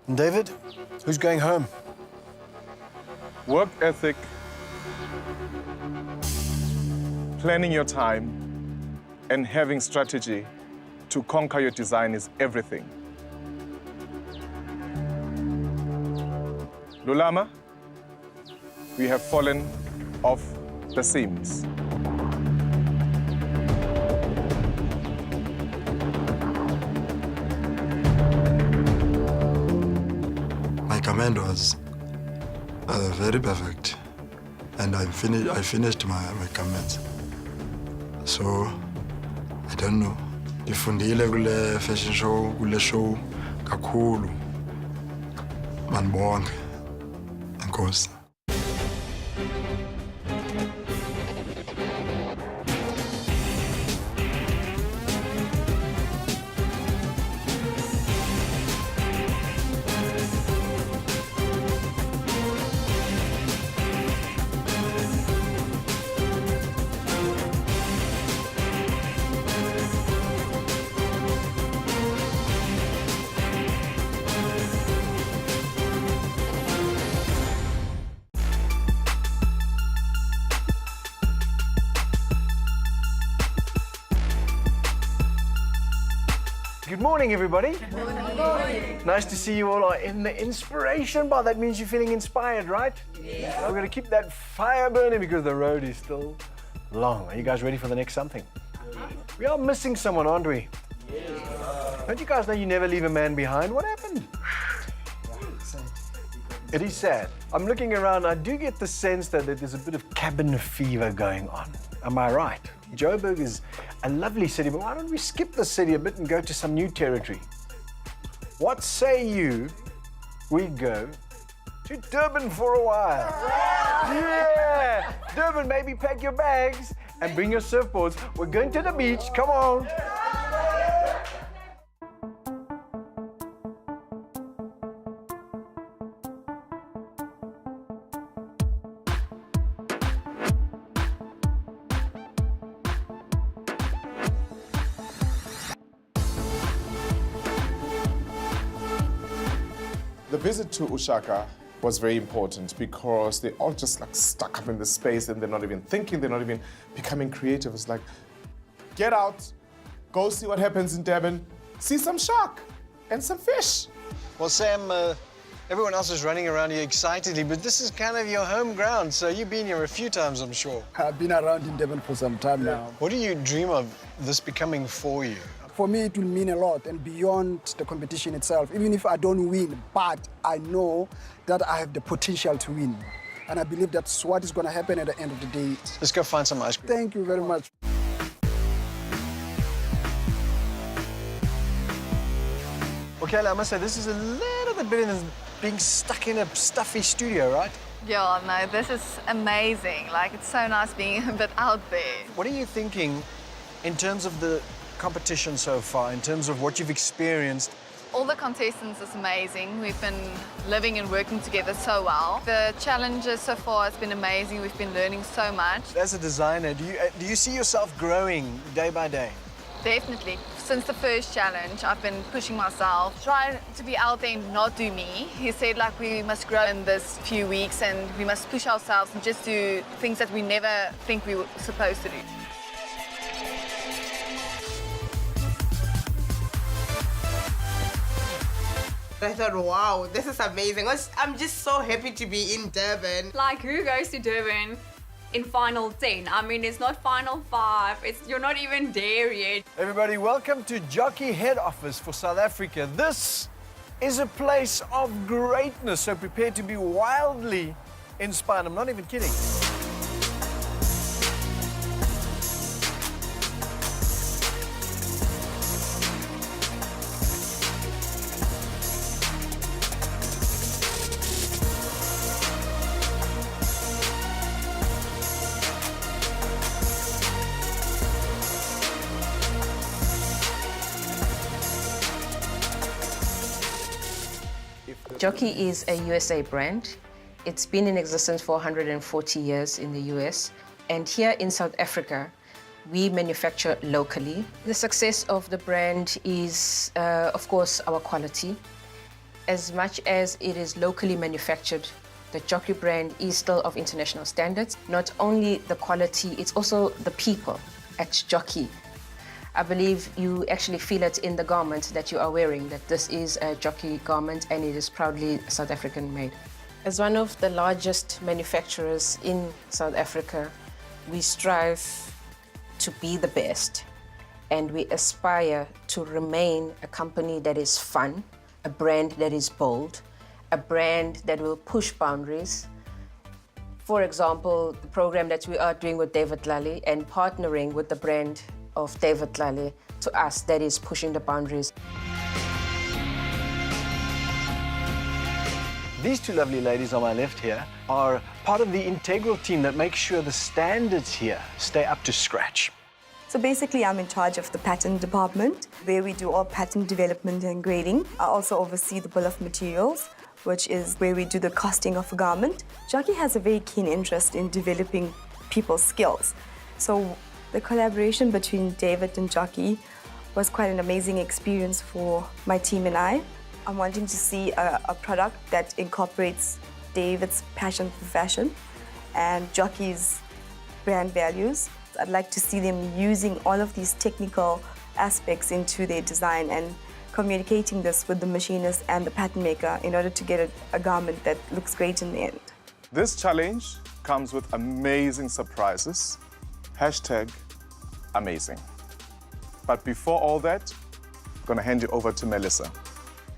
And David, who's going home? Work ethic, planning your time, and having strategy to conquer your design is everything. Lulama, we have fallen off the seams. My command was very perfect, and I finished my commands. So I don't know. Ndifundile kule fashion show, kule show kakhulu. Manibonge. Nkosi. Good morning, everybody. Good morning. Nice to see you all are in the inspiration bar. That means you're feeling inspired, right? Yeah. We're going to keep that fire burning because the road is still long. Are you guys ready for the next something? We are missing someone, aren't we? Yes. Don't you guys know you never leave a man behind? What happened? It is sad. I'm looking around. I do get the sense that there's a bit of cabin fever going on. Am I right? Joburg is a lovely city, but why don't we skip the city a bit and go to some new territory? What say you we go to Durban for a while? Yeah! Durban, maybe pack your bags and bring your surfboards. We're going to the beach. Come on. The visit to Ushaka was very important because they all just like stuck up in the space and they're not even thinking, they're not even becoming creative. It's like, get out, go see what happens in Durban, see some shark and some fish. Well, Sam, everyone else is running around here excitedly, but this is kind of your home ground, so you've been here a few times, I'm sure. I've been around in Durban for some time now. What do you dream of this becoming for you? For me, it will mean a lot and beyond the competition itself, even if I don't win, but I know that I have the potential to win. And I believe that's what is going to happen at the end of the day. Let's go find some ice cream. Thank you very much. Okay, I must say, this is a little bit better than being stuck in a stuffy studio, right? Yeah, no, this is amazing. Like, it's so nice being a bit out there. What are you thinking in terms of the competition so far, in terms of what you've experienced? All the contestants is amazing. We've been living and working together so well. The challenges so far has been amazing. We've been learning so much. As a designer, do you see yourself growing day by day? Definitely. Since the first challenge, I've been pushing myself, trying to be out there and not do me. He said, like, we must grow in this few weeks and we must push ourselves and just do things that we never think we were supposed to do. I thought, wow, this is amazing. I'm just so happy to be in Durban. Like, who goes to Durban in Final 10? I mean, it's not Final 5. You're not even there yet. Everybody, welcome to Jockey Head Office for South Africa. This is a place of greatness, so prepare to be wildly inspired. I'm not even kidding. Jockey is a USA brand. It's been in existence for 140 years in the US. And here in South Africa, we manufacture locally. The success of the brand is, of course, our quality. As much as it is locally manufactured, the Jockey brand is still of international standards. Not only the quality, it's also the people at Jockey. I believe you actually feel it in the garment that you are wearing, that this is a Jockey garment and it is proudly South African made. As one of the largest manufacturers in South Africa, we strive to be the best and we aspire to remain a company that is fun, a brand that is bold, a brand that will push boundaries. For example, the program that we are doing with David Tlale and partnering with the brand of David Tlale, to us, that is pushing the boundaries. These two lovely ladies on my left here are part of the integral team that makes sure the standards here stay up to scratch. So basically, I'm in charge of the patent department, where we do all patent development and grading. I also oversee the bill of materials, which is where we do the costing of a garment. Jockey has a very keen interest in developing people's skills. So the collaboration between David and Jockey was quite an amazing experience for my team and I. I'm wanting to see a product that incorporates David's passion for fashion and Jockey's brand values. I'd like to see them using all of these technical aspects into their design and communicating this with the machinist and the pattern maker in order to get a garment that looks great in the end. This challenge comes with amazing surprises. #amazing. But before all that, I'm going to hand you over to Melissa.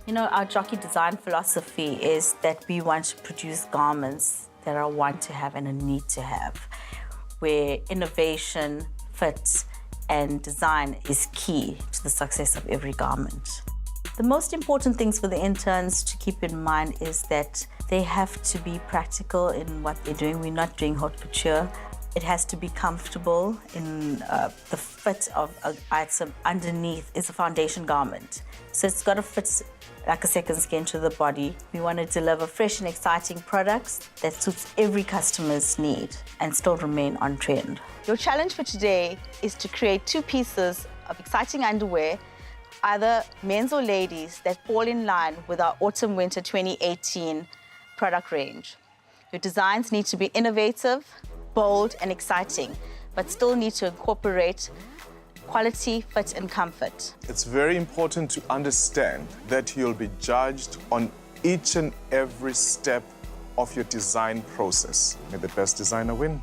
You know, our Jockey design philosophy is that we want to produce garments that are want to have and a need to have, where innovation, fit, and design is key to the success of every garment. The most important things for the interns to keep in mind is that they have to be practical in what they're doing. We're not doing haute couture. It has to be comfortable in the fit of an item underneath is a foundation garment. So it's got to fit like a second skin to the body. We want to deliver fresh and exciting products that suits every customer's need and still remain on trend. Your challenge for today is to create 2 pieces of exciting underwear, either men's or ladies, that fall in line with our Autumn-Winter 2018 product range. Your designs need to be innovative, bold and exciting, but still need to incorporate quality, fit and comfort. It's very important to understand that you'll be judged on each and every step of your design process. May the best designer win.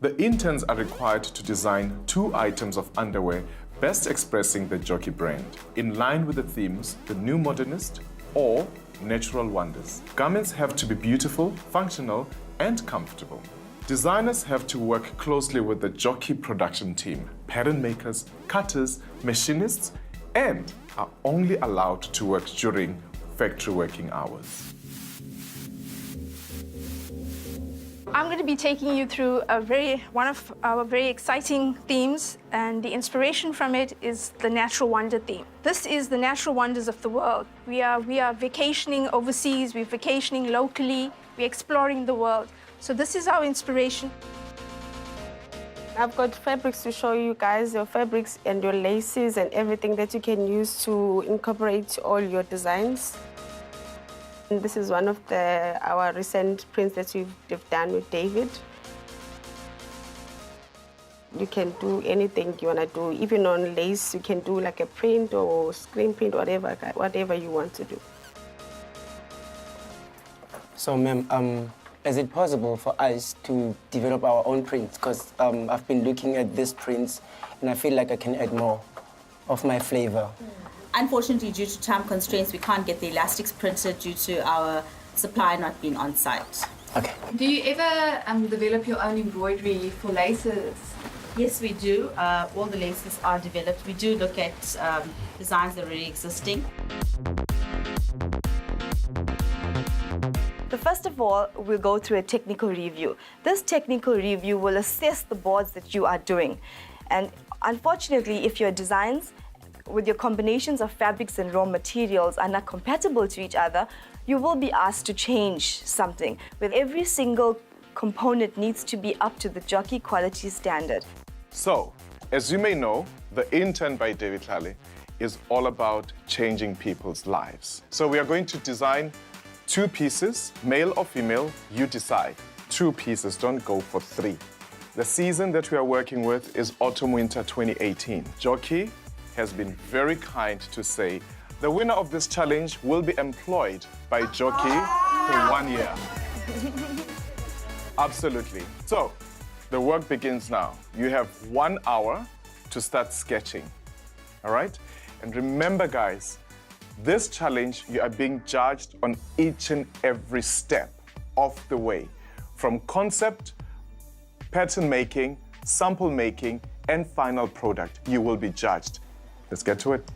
The interns are required to design 2 items of underwear best expressing the Jockey brand, in line with the themes, the new modernist or natural wonders. Garments have to be beautiful, functional and comfortable. Designers have to work closely with the Jockey production team, pattern makers, cutters, machinists, and are only allowed to work during factory working hours. I'm going to be taking you through one of our very exciting themes, and the inspiration from it is the natural wonder theme. This is the natural wonders of the world. We are vacationing overseas, we're vacationing locally, we're exploring the world. So this is our inspiration. I've got fabrics to show you guys, your fabrics and your laces and everything that you can use to incorporate all your designs. And this is one of our recent prints that we've done with David. You can do anything you want to do. Even on lace, you can do like a print or screen print, whatever you want to do. So, ma'am, is it possible for us to develop our own prints? Because I've been looking at these prints and I feel like I can add more of my flavor. Unfortunately, due to time constraints, we can't get the elastics printed due to our supply not being on site. Okay. Do you ever develop your own embroidery for laces? Yes, we do. All the laces are developed. We do look at designs that are already existing. So first of all, we'll go through a technical review. This technical review will assess the boards that you are doing. And unfortunately, if your designs with your combinations of fabrics and raw materials are not compatible to each other, you will be asked to change something, where every single component needs to be up to the Jockey quality standard. So, as you may know, the Intern by David Tlale is all about changing people's lives. So we are going to design 2 pieces, male or female, you decide. 2 pieces, don't go for 3. The season that we are working with is Autumn-Winter 2018. Jockey has been very kind to say the winner of this challenge will be employed by Jockey for 1 year. Absolutely. So, the work begins now. You have 1 hour to start sketching, all right? And remember, guys, this challenge, you are being judged on each and every step of the way, from concept, pattern making, sample making, and final product. You will be judged. Let's get to it.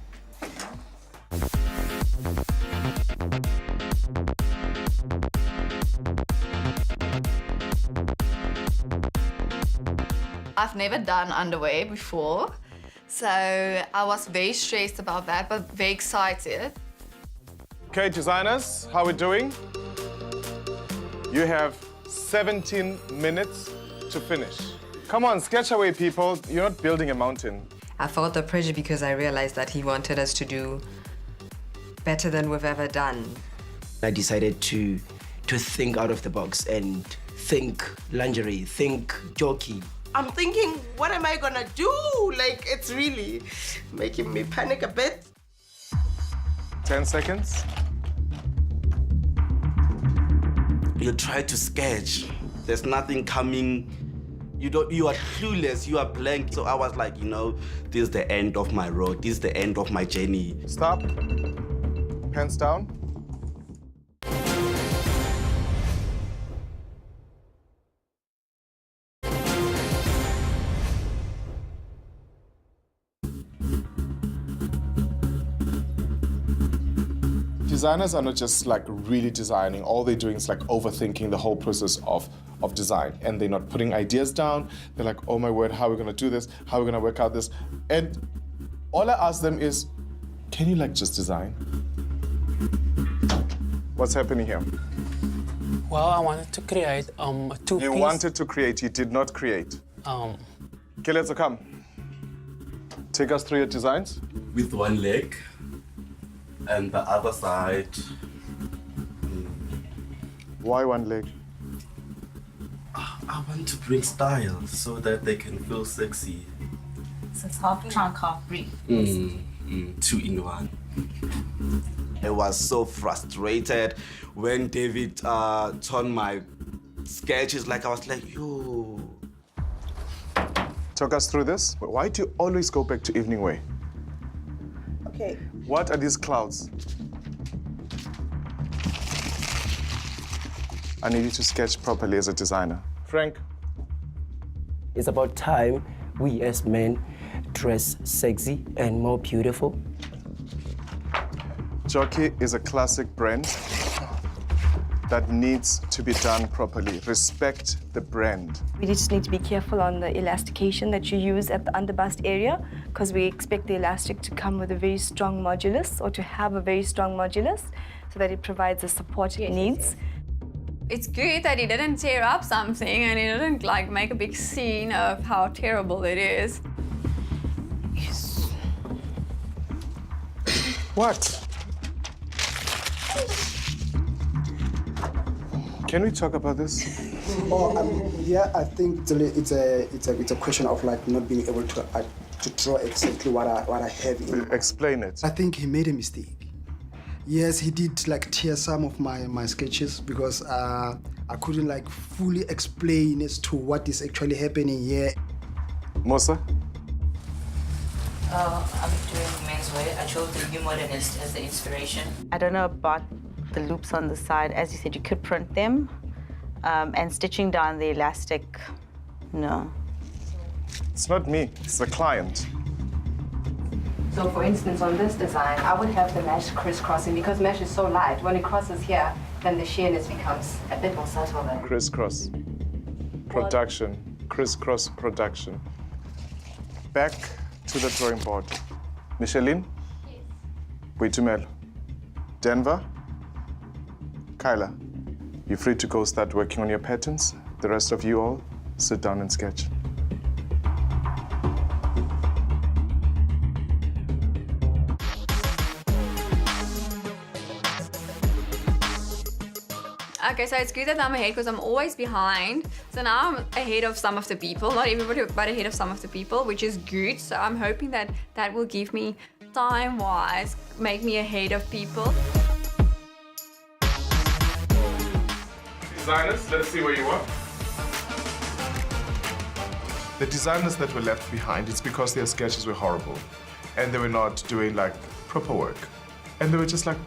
I've never done underwear before, so I was very stressed about that, but very excited. Okay, designers, how are we doing? You have 17 minutes to finish. Come on, sketch away, people. You're not building a mountain. I felt the pressure because I realized that he wanted us to do better than we've ever done. I decided to think out of the box and think lingerie, think jockey. I'm thinking, what am I gonna do? Like, it's really making me panic a bit. 10 seconds. You try to sketch. There's nothing coming. You are clueless, you are blank. So I was like, this is the end of my road. This is the end of my journey. Stop. Pens down. Designers are not just like really designing. All they're doing is like overthinking the whole process of design. And they're not putting ideas down. They're like, oh my word, how are we gonna do this? How are we gonna work out this? And all I ask them is, can you like just design? What's happening here? Well, I wanted to create a 2-piece. You wanted to create, you did not create. Okay, let's come. Take us through your designs. With 1 leg. And the other side. Why 1 leg? I want to bring style so that they can feel sexy. So it's half trunk, half brief. 2 in 1. I was so frustrated when David turned my sketches. I was like, yo. Talk us through this. Why do you always go back to evening wear? Okay. What are these clouds? I need you to sketch properly as a designer. Frank? It's about time we as men dress sexy and more beautiful. Jockey is a classic brand that needs to be done properly. Respect the brand. We just need to be careful on the elastication that you use at the underbust area, because we expect the elastic to come with a very strong modulus, or to have a very strong modulus, so that it provides the support it needs. It's good that he didn't tear up something and he didn't make a big scene of how terrible it is. Yes. What? Can we talk about this? Yeah, I think it's a question of not being able to draw exactly what I have in. Explain it. I think he made a mistake. Yes, he did tear some of my sketches because I couldn't fully explain as to what is actually happening here. Mosa? I'm doing menswear. I chose the New Modernist as the inspiration. I don't know about the loops on the side. As you said, you could print them. And stitching down the elastic, no. It's not me, it's the client. So for instance, on this design, I would have the mesh crisscrossing because mesh is so light. When it crosses here, then the sheerness becomes a bit more subtle then. Crisscross. Production. Crisscross production. Back to the drawing board. Micheline? Yes. Boitumelo. Denver? Kyla? You're free to go start working on your patterns. The rest of you all, sit down and sketch. Okay, so it's good that I'm ahead because I'm always behind. So now I'm ahead of some of the people, not everybody, but ahead of some of the people, which is good. So I'm hoping that that will give me time-wise, make me ahead of people. Designers, let's see where you are. The designers that were left behind, it's because their sketches were horrible and they were not doing like proper work and they were just like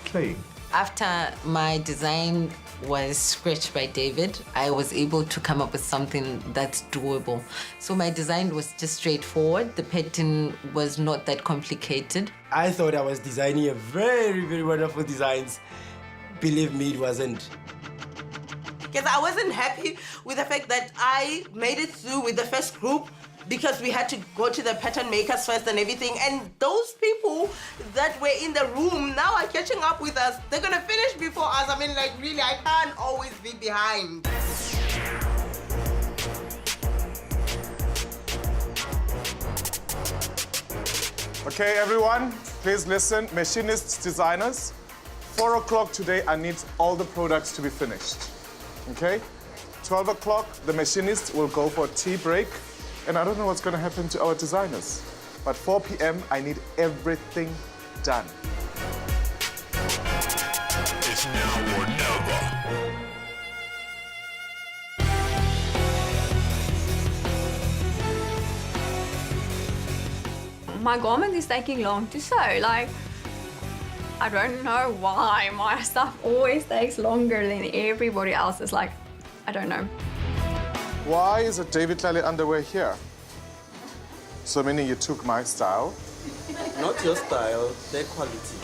playing. After my design was scratched by David, I was able to come up with something that's doable. So my design was just straightforward. The pattern was not that complicated. I thought I was designing a very, very wonderful designs. Believe me, it wasn't. Because I wasn't happy with the fact that I made it through with the first group because we had to go to the pattern makers first and everything. And those people that were in the room now are catching up with us. They're gonna finish before us. I mean, like, really, I can't always be behind. Okay, everyone, please listen. Machinists, designers, 4 o'clock today, I need all the products to be finished. Okay? 12 o'clock, the machinists will go for a tea break. And I don't know what's going to happen to our designers. But 4 p.m., I need everything done. It's now or never. My garment is taking long to sew. Like, I don't know why my stuff always takes longer than everybody else's. Like, I don't know. Why is it David Tlale underwear here? So meaning you took my style? Not your style, their quality.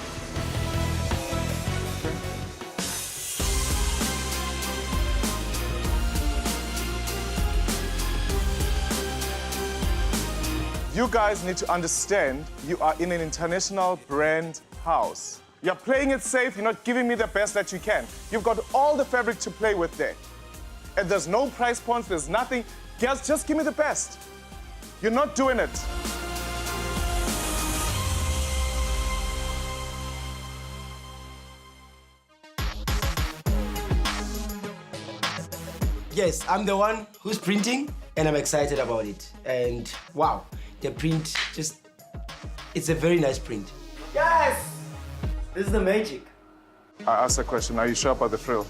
You guys need to understand you are in an international brand house. You're playing it safe, you're not giving me the best that you can. You've got all the fabric to play with there. And there's no price points, there's nothing. Girls, just give me the best. You're not doing it. Yes, I'm the one who's printing and I'm excited about it. And wow, the print it's a very nice print. Yes! This is the magic. I asked a question, are you sure about the frill?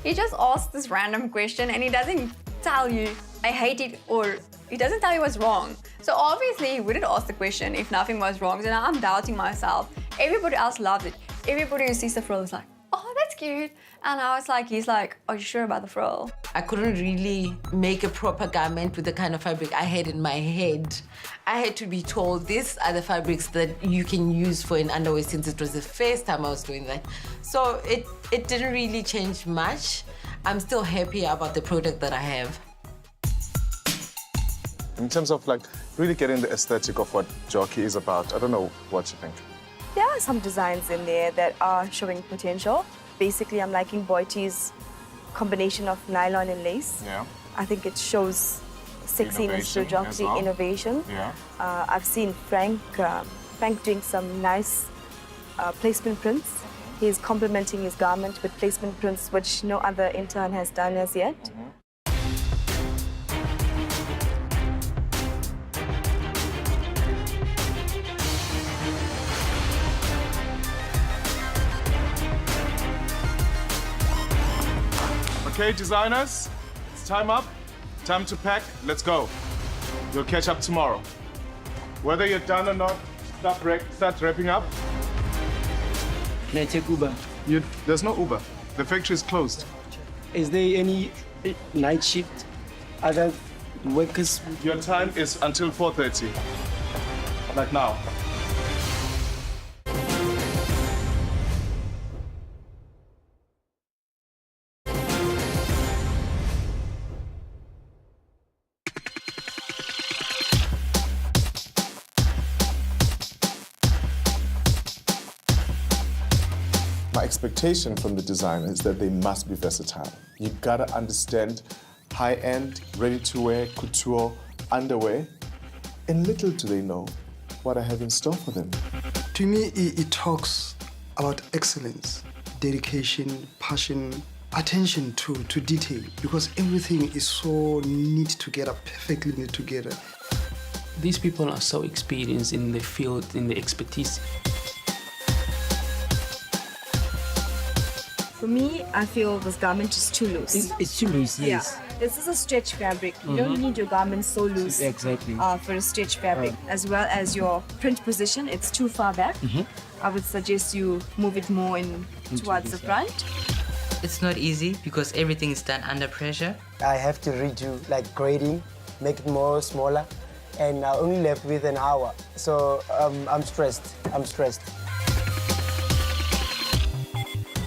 He just asked this random question and he doesn't tell you, I hate it, or he doesn't tell you what's wrong. So obviously he wouldn't ask the question if nothing was wrong. So now I'm doubting myself. Everybody else loves it. Everybody who sees the frill is like, oh, that's cute. And I was like, he's like, are you sure about the frill? I couldn't really make a proper garment with the kind of fabric I had in my head. I had to be told these are the fabrics that you can use for an underwear since it was the first time I was doing that. So it didn't really change much. I'm still happy about the product that I have. In terms of like really getting the aesthetic of what Jockey is about, I don't know what you think. There are some designs in there that are showing potential. Basically, I'm liking Boiti's combination of nylon and lace. Yeah. I think it shows sexiness to Innovation Jockey, as well. innovation. Yeah. I've seen Frank doing some nice placement prints. He's complementing his garment with placement prints, which no other intern has done as yet. Okay, designers, it's time up. Time to pack. Let's go. You'll catch up tomorrow. Whether you're done or not, start wrapping up. Can I take Uber? There's no Uber. The factory is closed. Is there any night shift? Other workers? Your time is until 4:30. Like now. My expectation from the designer is that they must be versatile. You gotta understand high-end, ready-to-wear, couture, underwear, and little do they know what I have in store for them. To me, it talks about excellence, dedication, passion, attention to detail, because everything is so neat together, perfectly knit together. These people are so experienced in the field, in the expertise. For me, I feel this garment is too loose. It's too loose, yes. Yeah. This is a stretch fabric. You don't need your garment so loose Exactly. for a stretch fabric. As well as your print position, it's too far back. I would suggest you move it more towards the front. It's not easy because everything is done under pressure. I have to redo, like grading, make it more smaller, and I only left with an hour. So I'm stressed.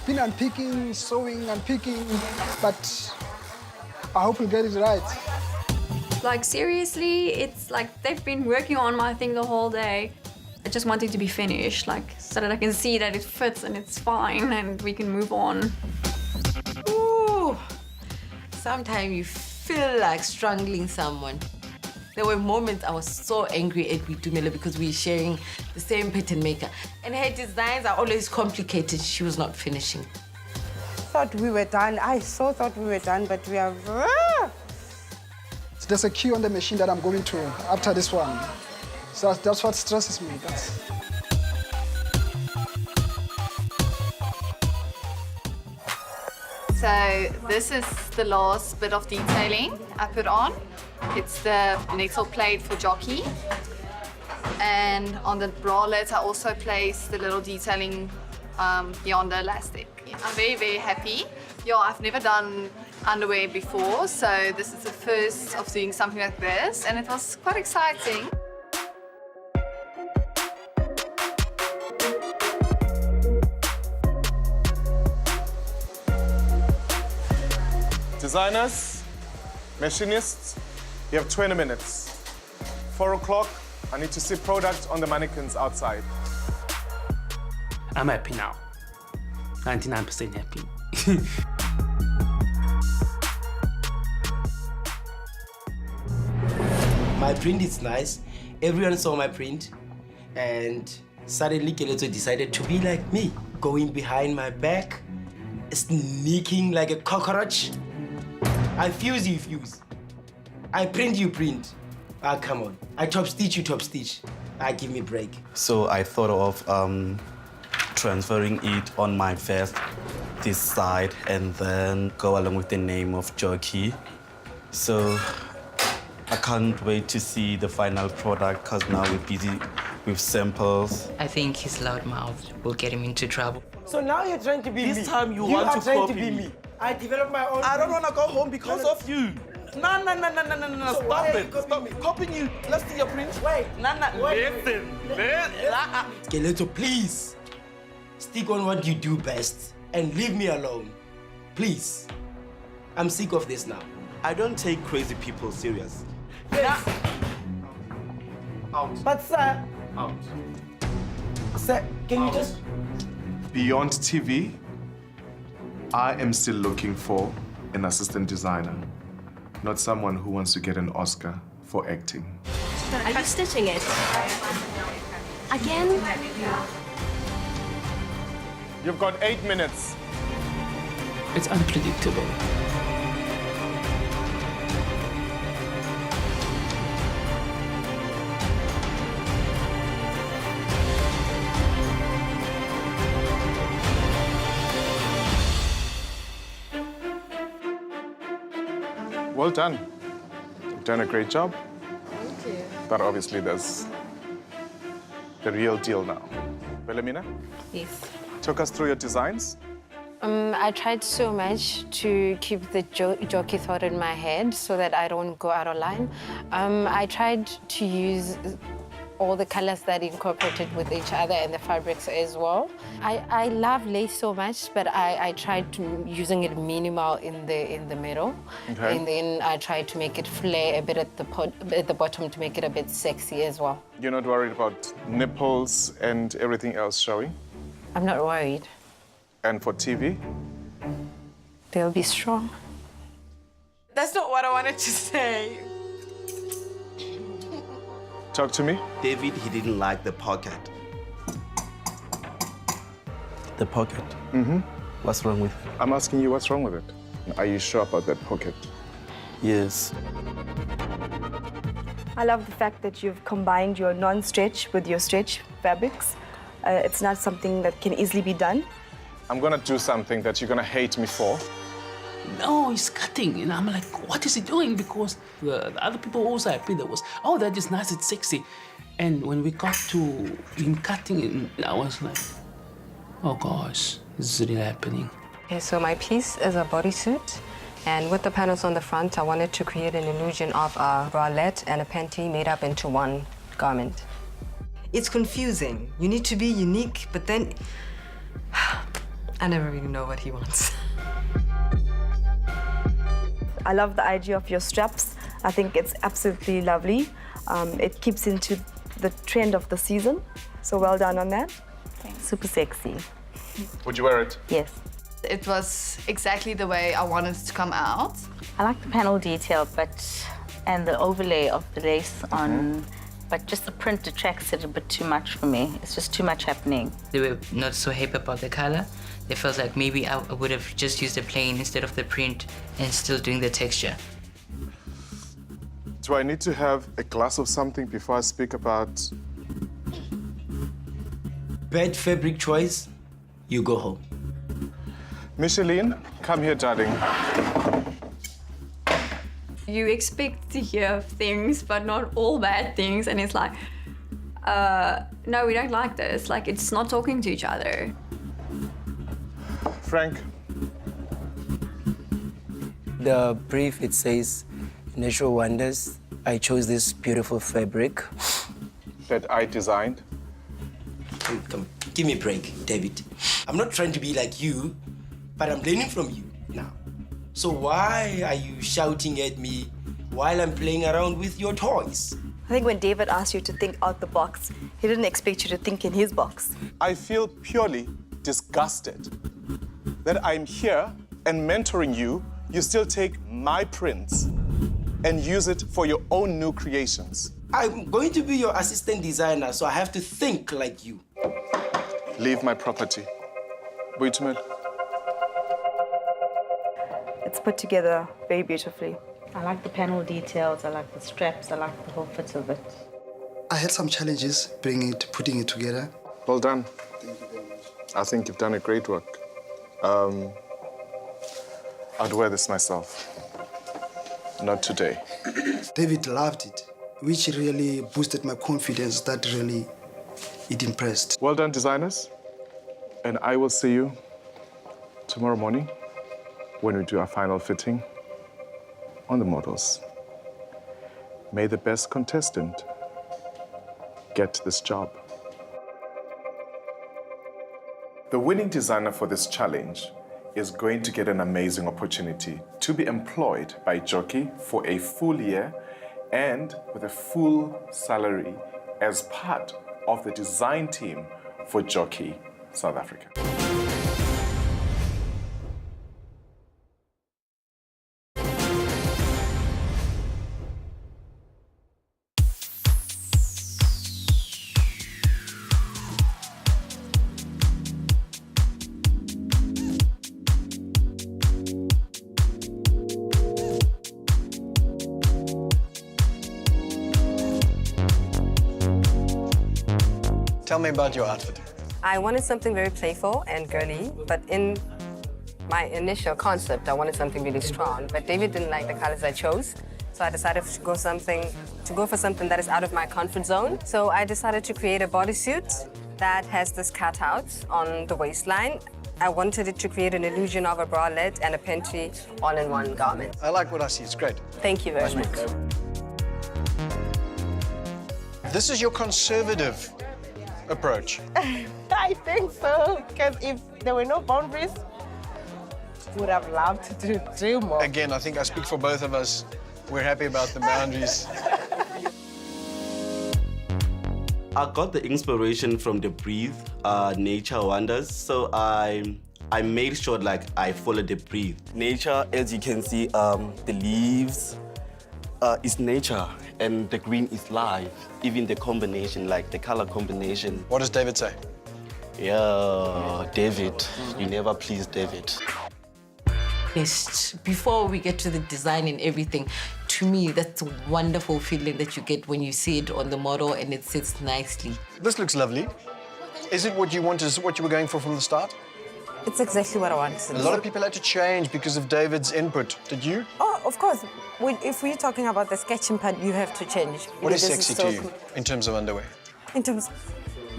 Been unpicking, sewing, unpicking, but I hope we'll get it right. Like seriously, it's like they've been working on my thing the whole day. I just want it to be finished, like so that I can see that it fits and it's fine and we can move on. Ooh, sometimes you feel like strangling someone. There were moments I was so angry at Tumelo because we're sharing the same pattern maker. And her designs are always complicated. She was not finishing. Thought we were done. I so thought we were done, but we are... So there's a queue on the machine that I'm going to after this one. So that's what stresses me. So this is the last bit of detailing I put on. It's the nettle plate for jockey. And on the bralette, I also placed the little detailing beyond the elastic. I'm very, very happy. Yeah, I've never done underwear before, so this is the first of doing something like this, and it was quite exciting. Designers, machinists, you have 20 minutes. 4 o'clock, I need to see product on the mannequins outside. I'm happy now. 99% happy. My print is nice. Everyone saw my print, and suddenly Keleto decided to be like me, going behind my back, sneaking like a cockroach. I fuse, you fuse. I print, you print. Ah, come on. I top stitch, you top stitch. Ah, give me a break. So I thought of transferring it on my vest, this side, and then go along with the name of jockey. So I can't wait to see the final product because now we're busy with samples. I think his loud mouth will get him into trouble. So now you're trying to be me. This time you are want to trying copy to be me. I developed my own. I don't want to go home because of you. No, So stop it. Stop copying you. Let's see your print. Wait. Listen. Keleto, please. Stick on what you do best and leave me alone. Please. I'm sick of this now. I don't take crazy people serious. Out. But sir. Out. Sir, can you just... Beyond TV, I am still looking for an assistant designer, not someone who wants to get an Oscar for acting. Are you stitching it? Again? You've got 8 minutes. It's unpredictable. Well done. You've done a great job. Thank you. But obviously there's the real deal now. Wilhelmina, Yes. talk us through your designs. I tried so much to keep the jockey thought in my head so that I don't go out of line. I tried to use all the colors that incorporated with each other and the fabrics as well. I love lace so much, but I tried to using it minimal in the middle. Okay. And then I tried to make it flare a bit at the bottom to make it a bit sexy as well. You're not worried about nipples and everything else showing? I'm not worried. And for TV? They'll be strong. That's not what I wanted to say. Talk to me. David, he didn't like the pocket. The pocket. Mm-hmm. What's wrong with it? I'm asking you what's wrong with it. Are you sure about that pocket? Yes. I love the fact that you've combined your non-stretch with your stretch fabrics. It's not something that can easily be done. I'm gonna do something that you're gonna hate me for. No, he's cutting. And I'm like, what is he doing? Because the other people also happy. There was, oh, that is nice, it's sexy. And when we got to him cutting, I was like, oh gosh, this is really happening. Okay, so my piece is a bodysuit. And with the panels on the front, I wanted to create an illusion of a bralette and a panty made up into one garment. It's confusing. You need to be unique, but then I never really know what he wants. I love the idea of your straps. I think it's absolutely lovely. It keeps into the trend of the season. So well done on that. Thanks. Super sexy. Would you wear it? Yes. It was exactly the way I wanted it to come out. I like the panel detail, and the overlay of the lace on, but just the print detracts it a bit too much for me. It's just too much happening. They were not so hype about the color. They felt like maybe I would have just used the plain instead of the print and still doing the texture. Do I need to have a glass of something before I speak about... Bad fabric choice, you go home. Micheline, come here, darling. You expect to hear things, but not all bad things. And it's like, no, we don't like this. Like, it's not talking to each other. Frank. The brief, it says, Natural Wonders. I chose this beautiful fabric. That I designed. Come, give me a break, David. I'm not trying to be like you, but I'm learning from you now. So why are you shouting at me while I'm playing around with your toys? I think when David asked you to think out the box, he didn't expect you to think in his box. I feel purely disgusted that I'm here and mentoring you. You still take my prints and use it for your own new creations. I'm going to be your assistant designer, so I have to think like you. Leave my property. Boitumelo. It's put together very beautifully. I like the panel details, I like the straps, I like the whole fit of it. I had some challenges putting it together. Well done. I think you've done a great work. I'd wear this myself. Not today. David loved it, which really boosted my confidence. That really, it impressed. Well done, designers. And I will see you tomorrow morning when we do our final fitting on the models. May the best contestant get this job. The winning designer for this challenge is going to get an amazing opportunity to be employed by Jockey for a full year and with a full salary as part of the design team for Jockey South Africa. Tell me about your outfit. I wanted something very playful and girly, but in my initial concept, I wanted something really strong. But David didn't like the colors I chose, so I decided to go for something that is out of my comfort zone. So I decided to create a bodysuit that has this cutout on the waistline. I wanted it to create an illusion of a bralette and a panty all in one garment. I like what I see. It's great. Thank you very much. This is your conservative approach. I think so, because if there were no boundaries, would have loved to do more. Again, I think I speak for both of us. We're happy about the boundaries. I got the inspiration from the Breathe Nature Wonders, so I made sure like I followed the Breathe. Nature, as you can see, the leaves is nature and the green is life. Even the combination, like the color combination. What does David say? Yeah, David. You never pleased David. Before we get to the design and everything, to me, that's a wonderful feeling that you get when you see it on the model and it sits nicely. This looks lovely. Is it what you want? Is what you were going for from the start? It's exactly what I wanted. A lot of people had to change because of David's input. Did you? Oh, of course. If we're talking about the sketching part, you have to change. What is Because sexy it's to so you in terms of underwear? In terms,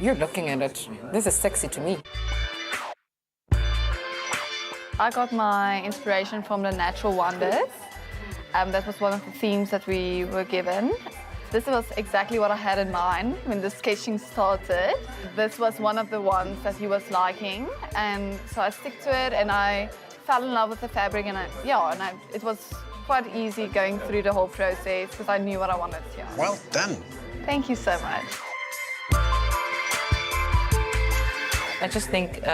you're looking at it. This is sexy to me. I got my inspiration from the natural wonders. That was one of the themes that we were given. This was exactly what I had in mind when the sketching started. This was one of the ones that he was liking, and so I stick to it, and I fell in love with the fabric, and it was quite easy going through the whole process because I knew what I wanted. Yeah. Well done. Thank you so much. I just think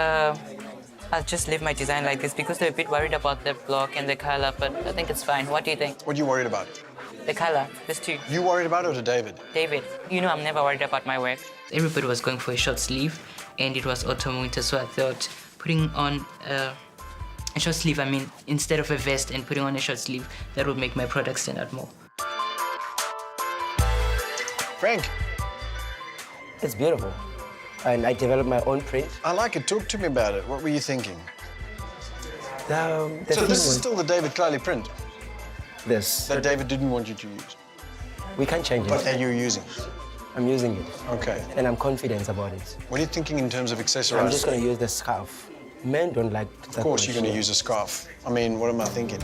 I'll just leave my design like this because they're a bit worried about the block and the color, but I think it's fine. What do you think? What are you worried about? The color, there's two. You worried about it or David? David. You know I'm never worried about my work. Everybody was going for a short sleeve and it was autumn winter, so I thought putting on a short sleeve, instead of a vest and putting on a short sleeve, that would make my product stand out more. Frank. It's beautiful. And I developed my own print. I like it. Talk to me about it. What were you thinking? The So this is still the David Tlale print? This. That David didn't want you to use? We can't change it. But you're using it? I'm using it. Okay. And I'm confident about it. What are you thinking in terms of accessorizing? I'm just going to use the scarf. Men don't like that. Of course you're going to use a scarf. I mean, what am I thinking?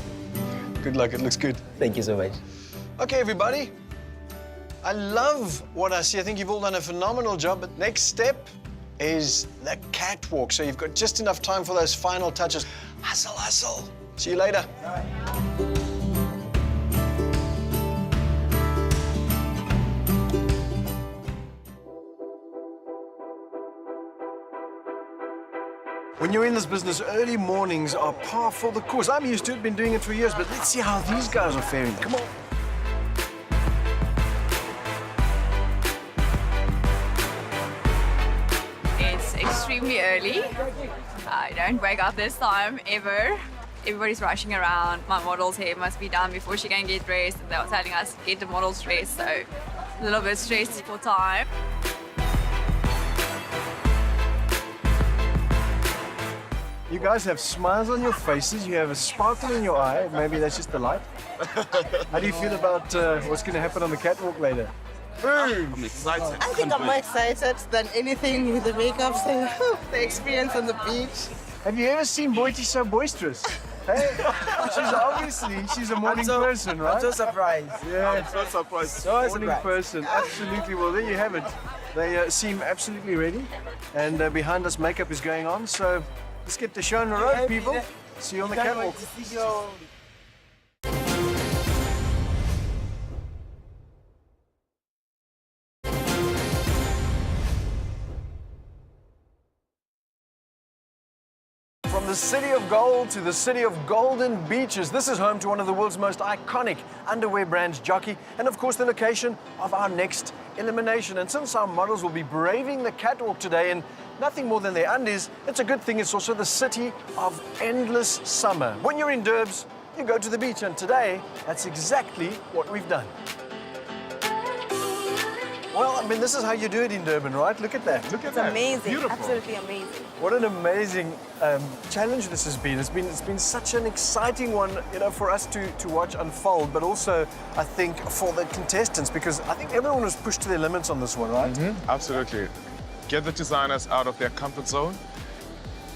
Good luck. It looks good. Thank you so much. Okay, everybody. I love what I see. I think you've all done a phenomenal job. But next step is the catwalk. So you've got just enough time for those final touches. Hustle, hustle. See you later. When you're in this business, early mornings are par for the course. I'm used to it, been doing it for years, but let's see how these guys are faring. Come on. It's extremely early. I don't wake up this time ever. Everybody's rushing around. My model's hair must be done before she can get dressed. They were telling us to get the models dressed, so a little bit stressed for time. You guys have smiles on your faces. You have a sparkle in your eye. Maybe that's just the light. How do you feel about what's going to happen on the catwalk later? I'm excited. I think I'm more excited than anything with the makeup, so the experience on the beach. Have you ever seen Boity so boisterous? Hey, she's a morning person, right? I'm so surprised. Yeah, I'm so surprised. So morning surprised. person, absolutely. Well, there you have it. They seem absolutely ready, and behind us, makeup is going on. So let's get the show on the road, people. See you on the catwalk. From the city of gold to the city of golden beaches, this is home to one of the world's most iconic underwear brands, Jockey, and of course the location of our next elimination. And since our models will be braving the catwalk today in nothing more than their undies, it's a good thing it's also the city of endless summer. When you're in Durbs, you go to the beach, and today, that's exactly what we've done. Well, I mean, this is how you do it in Durban, right? Look at that. Look at that. It's amazing. Beautiful. Absolutely amazing. What an amazing challenge this has been. It's been such an exciting one, you know, for us to watch unfold, but also, I think, for the contestants, because I think everyone was pushed to their limits on this one, right? Absolutely. Get the designers out of their comfort zone.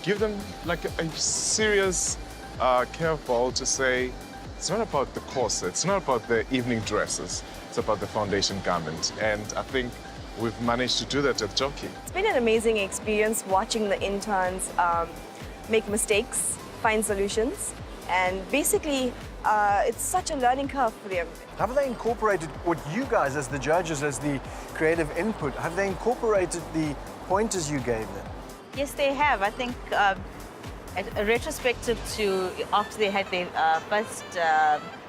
Give them like a serious curveball to say, it's not about the corset, it's not about the evening dresses, it's about the foundation garment. And I think we've managed to do that at Jockey. It's been an amazing experience watching the interns make mistakes, find solutions, and basically it's such a learning curve for them. Have they incorporated what you guys, as the judges, as the creative input, have they incorporated the pointers you gave them? Yes, they have. I think a retrospective to after they had their first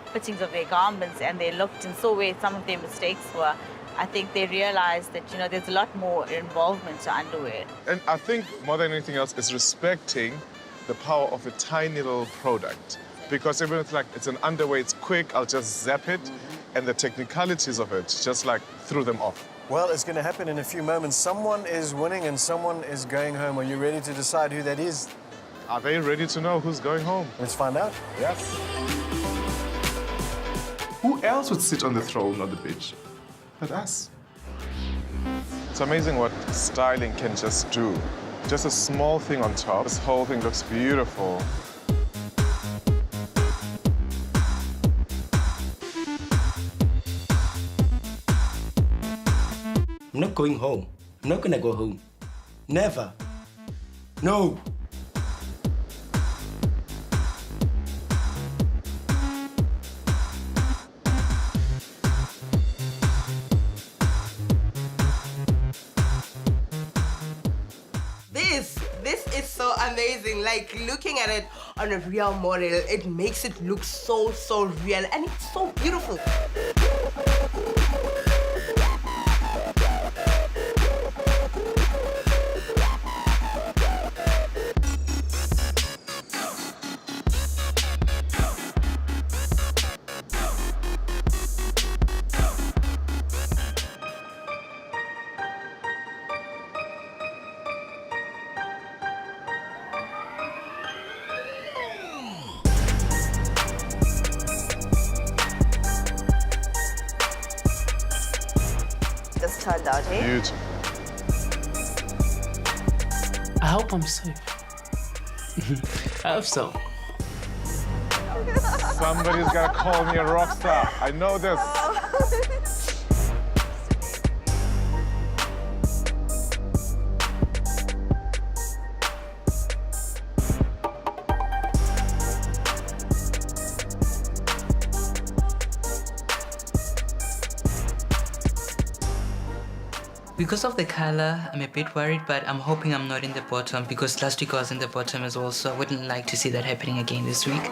fittings of their garments and they looked and saw where some of their mistakes were, I think they realized that, you know, there's a lot more involvement to underwear. And I think more than anything else is respecting the power of a tiny little product. Because even if it's an underwear, it's quick, I'll just zap it, and the technicalities of it just like threw them off. Well, it's going to happen in a few moments. Someone is winning and someone is going home. Are you ready to decide who that is? Are they ready to know who's going home? Let's find out. Yes. Who else would sit on the throne on the beach but us? It's amazing what styling can just do. Just a small thing on top. This whole thing looks beautiful. I'm not going home. I'm not gonna go home. Never. No. This is so amazing. Like looking at it on a real model, it makes it look so real and it's so beautiful. Just turned out, eh? Beautiful. I hope I'm safe. I hope so. Somebody's got to call me a rock star. I know this. Because of the color, I'm a bit worried, but I'm hoping I'm not in the bottom because last week I was in the bottom as well, so I wouldn't like to see that happening again this week.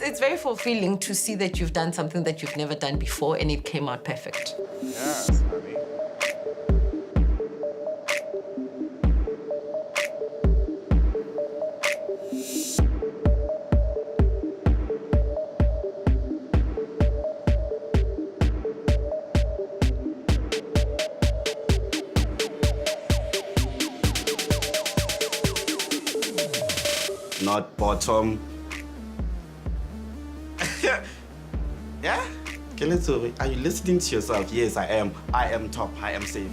It's very fulfilling to see that you've done something that you've never done before and it came out perfect. Yes, honey. Not bottom. Yeah? Okay, let's over. Are you listening to yourself? Yes, I am. I am top. I am safe.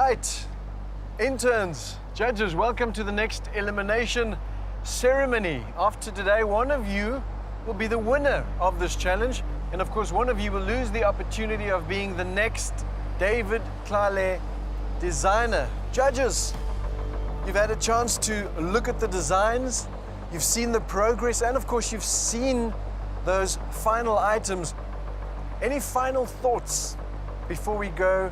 right, interns, judges, welcome to the next elimination ceremony. After today, one of you will be the winner of this challenge. And of course, one of you will lose the opportunity of being the next David Tlale designer. Judges, you've had a chance to look at the designs, you've seen the progress, and of course, you've seen those final items. Any final thoughts before we go?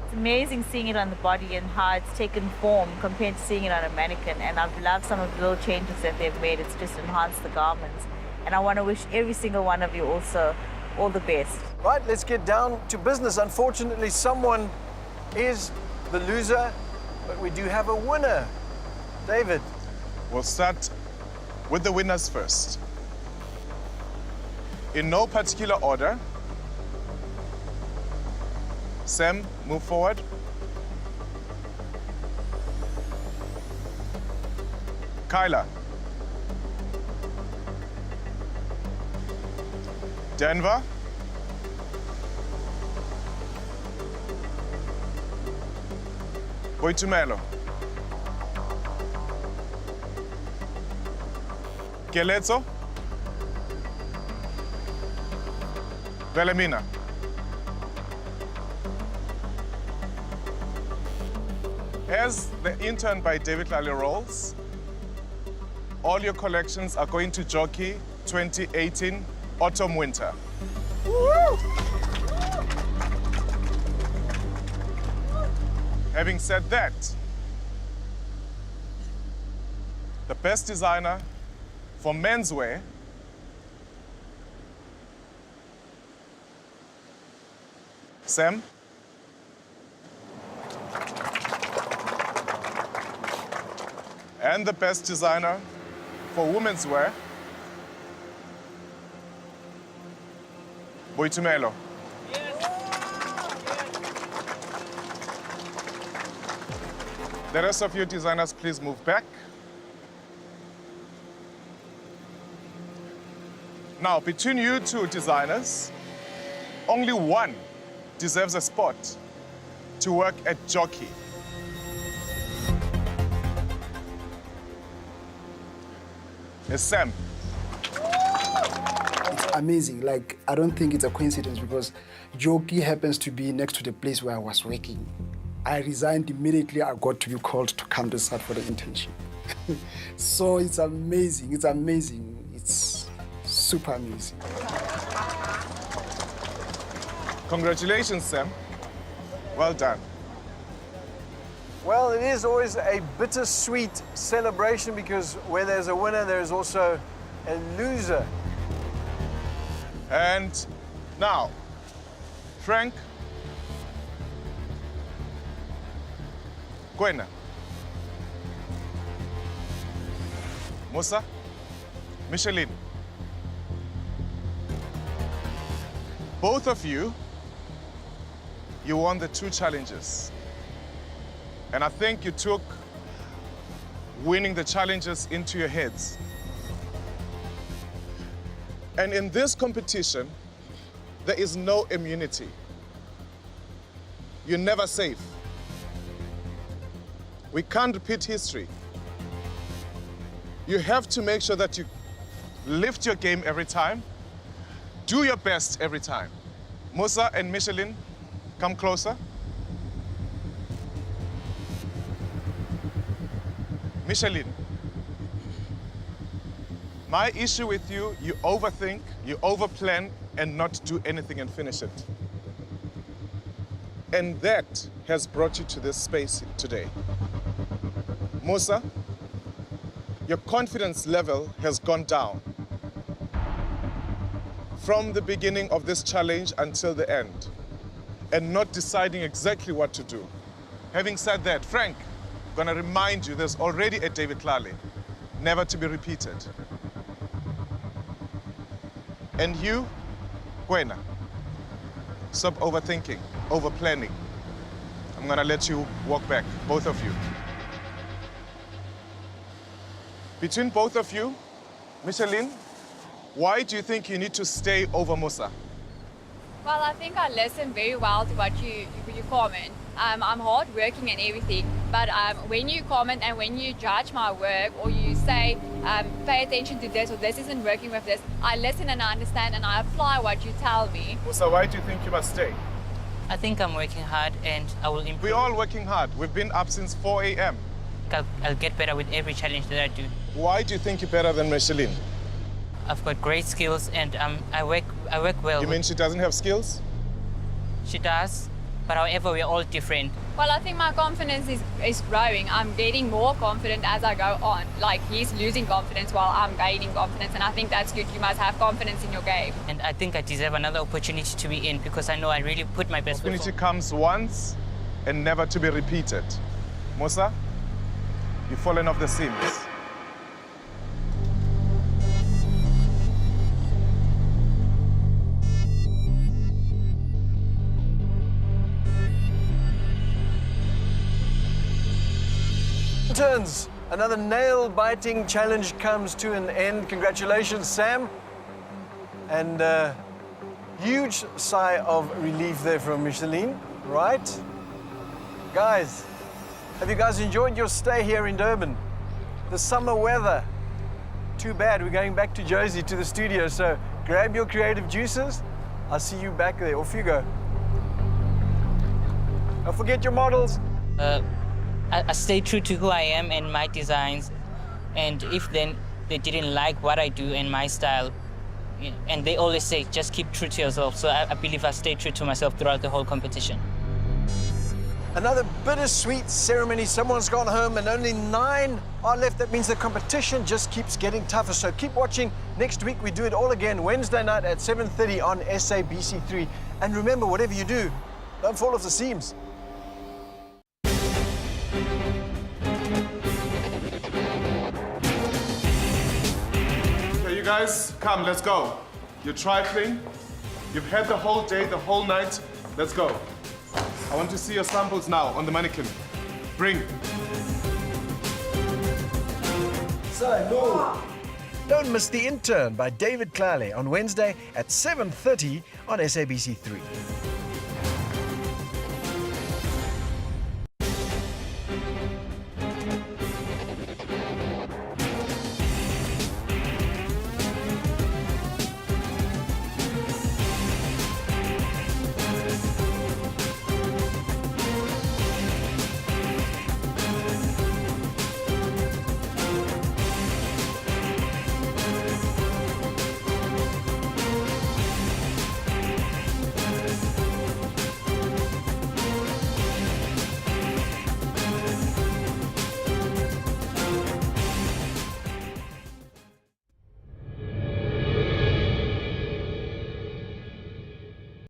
It's amazing seeing it on the body and how it's taken form compared to seeing it on a mannequin. And I've loved some of the little changes that they've made. It's just enhanced the garments. And I want to wish every single one of you also all the best. Right, let's get down to business. Unfortunately, someone is the loser, but we do have a winner. David. We'll start with the winners first. In no particular order. Sam, move forward. Kyla. Denver. Boitumelo. Keletso. Velemina. As the intern by David Tlale rolls, all your collections are going to Jockey 2018 Autumn Winter. Having said that, the best designer for menswear Sam. And the best designer for women's wear, Boitumelo. The rest of you designers, please move back. Now, between you two designers, only one deserves a spot to work at Jockey. It's Sam. It's amazing. Like, I don't think it's a coincidence because Jockey happens to be next to the place where I was working. I resigned immediately. I got to be called to come to start for the internship. So it's amazing. It's amazing. It's super amazing. Congratulations, Sam. Well done. Well, it is always a bittersweet celebration because where there's a winner, there's also a loser. And now, Frank, Gwena, Musa, Micheline. Both of you won the two challenges. And I think you took winning the challenges into your heads. And in this competition, there is no immunity. You're never safe. We can't repeat history. You have to make sure that you lift your game every time, do your best every time. Musa and Micheline, come closer. Micheline, my issue with you, you overthink, you overplan, and not do anything and finish it. And that has brought you to this space today. Musa, your confidence level has gone down. From the beginning of this challenge until the end, and not deciding exactly what to do. Having said that, Frank, I'm gonna remind you there's already a David Tlale, never to be repeated. And you, Gwena, stop overthinking, overplanning. I'm gonna let you walk back, both of you. Between both of you, Micheline, why do you think you need to stay over Musa? Well, I think I listened very well to what you comment. I'm hardworking and everything, but when you comment and when you judge my work or you say, pay attention to this or this isn't working with this, I listen and I understand and I apply what you tell me. So why do you think you must stay? I think I'm working hard and I will improve. We're all working hard. We've been up since 4 a.m. I'll get better with every challenge that I do. Why do you think you're better than Micheline? I've got great skills and I work well. You mean she doesn't have skills? She does, but however, we're all different. Well, I think my confidence is growing. I'm getting more confident as I go on. Like, he's losing confidence while I'm gaining confidence, and I think that's good. You must have confidence in your game. And I think I deserve another opportunity to be in because I know I really put my best foot forward. Opportunity comes once and never to be repeated. Musa, you've fallen off the seams. Interns, another nail-biting challenge comes to an end. Congratulations, Sam. And huge sigh of relief there from Micheline, right? Guys, have you guys enjoyed your stay here in Durban? The summer weather. Too bad, we're going back to Josie, to the studio, so grab your creative juices. I'll see you back there. Off you go. Don't forget your models. I stay true to who I am and my designs, and if then they didn't like what I do and my style, and they always say, just keep true to yourself. So I believe I stay true to myself throughout the whole competition. Another bittersweet ceremony. Someone's gone home and only 9 are left. That means the competition just keeps getting tougher. So keep watching. Next week, we do it all again, Wednesday night at 7:30 on SABC3. And remember, whatever you do, don't fall off the seams. Okay, you guys, come, let's go. You're trifling. You've had the whole day, the whole night. Let's go. I want to see your samples now on the mannequin. Bring. Don't miss The Intern by David Tlale on Wednesday at 7:30 on SABC3.